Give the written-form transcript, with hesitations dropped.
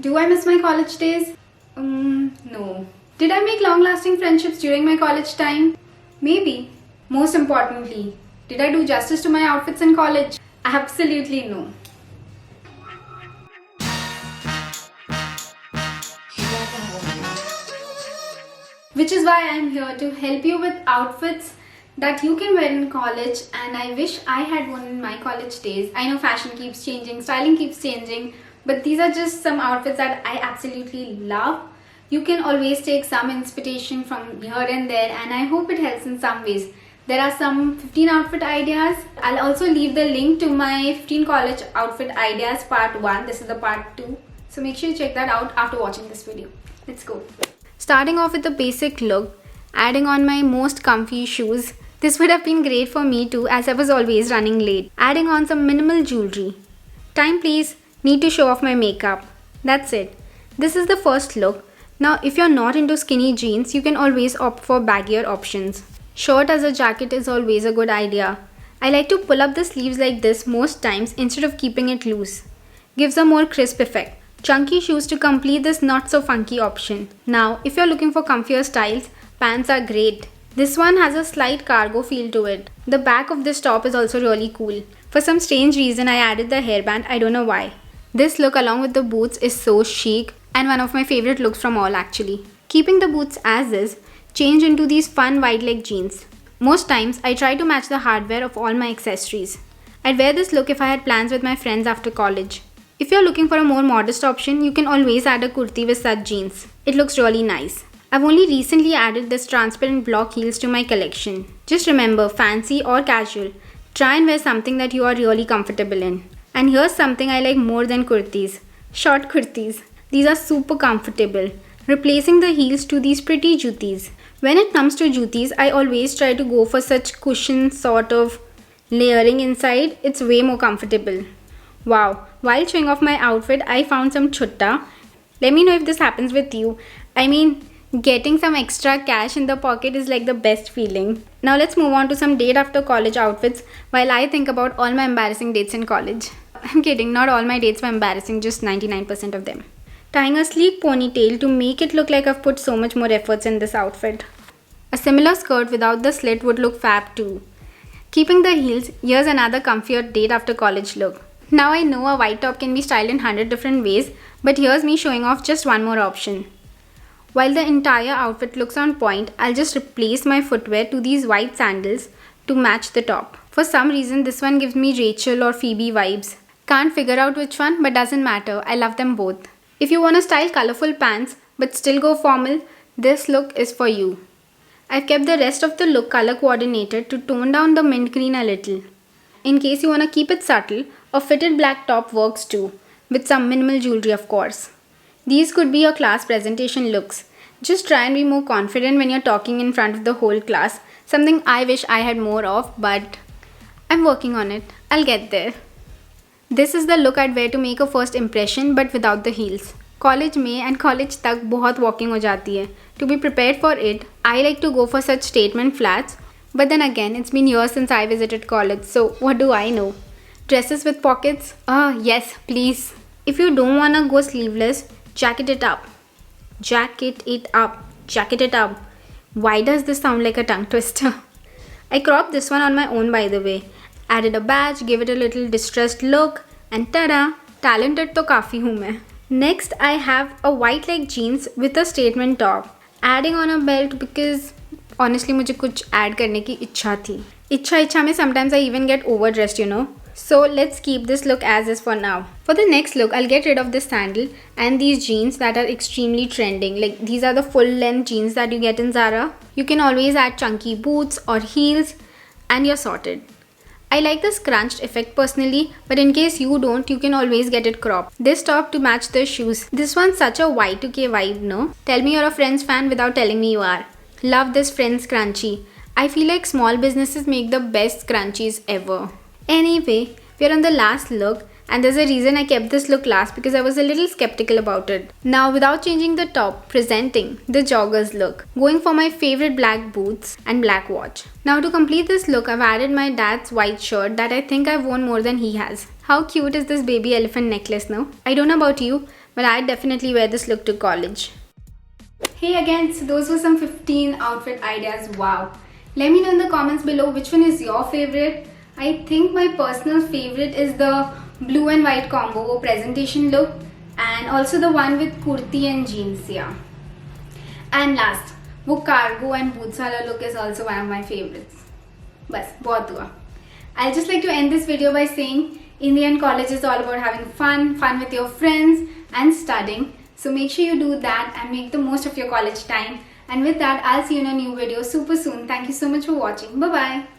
Do I miss my college days? No. Did I make long lasting friendships during my college time? Maybe. Most importantly, did I do justice to my outfits in college? Absolutely no. Which is why I am here to help you with outfits that you can wear in college, and I wish I had one in my college days. I know fashion keeps changing, styling keeps changing, but these are just some outfits that I absolutely love. You can always take some inspiration from here and there, and I hope it helps in some ways. There are some 15 outfit ideas. I'll also leave the link to my 15 college outfit ideas part 1. This is the part 2. So make sure you check that out after watching this video. Let's go. Starting off with the basic look, adding on my most comfy shoes. This would have been great for me too, as I was always running late. Adding on some minimal jewelry. Time please, need to show off my makeup. That's it. This is the first look. Now if you're not into skinny jeans, you can always opt for baggier options. Short as a jacket is always a good idea. I like to pull up the sleeves like this most times instead of keeping it loose. Gives a more crisp effect. Chunky shoes to complete this not so funky option. Now, if you're looking for comfier styles, pants are great. This one has a slight cargo feel to it. The back of this top is also really cool. For some strange reason, I added the hairband, I don't know why. This look along with the boots is so chic and one of my favorite looks from all actually. Keeping the boots as is, change into these fun wide leg jeans. Most times, I try to match the hardware of all my accessories. I'd wear this look if I had plans with my friends after college. If you're looking for a more modest option, you can always add a kurti with such jeans. It looks really nice. I've only recently added this transparent block heels to my collection. Just remember, fancy or casual, try and wear something that you are really comfortable in. And here's something I like more than kurtis. Short kurtis. These are super comfortable, replacing the heels to these pretty jutis. When it comes to jutis, I always try to go for such cushion sort of layering inside. It's way more comfortable. Wow, while showing off my outfit, I found some chutta. Let me know if this happens with you. I mean, getting some extra cash in the pocket is like the best feeling. Now let's move on to some date after college outfits while I think about all my embarrassing dates in college. I'm kidding, not all my dates were embarrassing, just 99% of them. Tying a sleek ponytail to make it look like I've put so much more efforts in this outfit. A similar skirt without the slit would look fab too. Keeping the heels, here's another comfier date after college look. Now I know a white top can be styled in 100 different ways, but here's me showing off just one more option. While the entire outfit looks on point, I'll just replace my footwear to these white sandals to match the top. For some reason, this one gives me Rachel or Phoebe vibes. Can't figure out which one, but doesn't matter. I love them both. If you want to style colorful pants but still go formal, this look is for you. I've kept the rest of the look color coordinated to tone down the mint green a little. In case you want to keep it subtle, a fitted black top works too, with some minimal jewelry of course. These could be your class presentation looks. Just try and be more confident when you're talking in front of the whole class, something I wish I had more of, but I'm working on it. I'll get there. This is the look I'd wear to make a first impression but without the heels. College में and college तक बहुत walking हो जाती है. To be prepared for it, I like to go for such statement flats. But then again, it's been years since I visited college, so what do I know? Dresses with pockets? Yes, please. If you don't wanna go sleeveless, jacket it up. Jacket it up. Jacket it up. Why does this sound like a tongue twister? I cropped this one on my own by the way. Added a badge, gave it a little distressed look, and tada! Talented to काफी हूँ मैं. Next, I have a white leg jeans with a statement top. Adding on a belt because honestly मुझे कुछ add करने की इच्छा थी. इच्छा में sometimes I even get overdressed, you know. So let's keep this look as is for now. For the next look, I'll get rid of this sandal and these jeans that are extremely trending. Like these are the full length jeans that you get in Zara. You can always add chunky boots or heels and you're sorted. I like the scrunched effect personally, but in case you don't, you can always get it cropped. This top to match the shoes. This one's such a Y2K vibe, no? Tell me you're a Friends fan without telling me you are. Love this Friends scrunchie. I feel like small businesses make the best scrunchies ever. Anyway, we're on the last look and there's a reason I kept this look last because I was a little skeptical about it. Now without changing the top, presenting the joggers look. Going for my favorite black boots and black watch. Now to complete this look, I've added my dad's white shirt that I think I've worn more than he has. How cute is this baby elephant necklace now? I don't know about you, but I definitely wear this look to college. Hey again, so those were some 15 outfit ideas. Wow. Let me know in the comments below which one is your favorite. I think my personal favorite is the blue and white combo presentation look, and also the one with kurti and jeans. Yeah. And last, वो cargo and boots वाला look is also one of my favorites. बस बहुत हुआ. I'll just like to end this video by saying, in the end, college is all about having fun with your friends and studying. So make sure you do that and make the most of your college time. And with that, I'll see you in a new video super soon. Thank you so much for watching. Bye bye.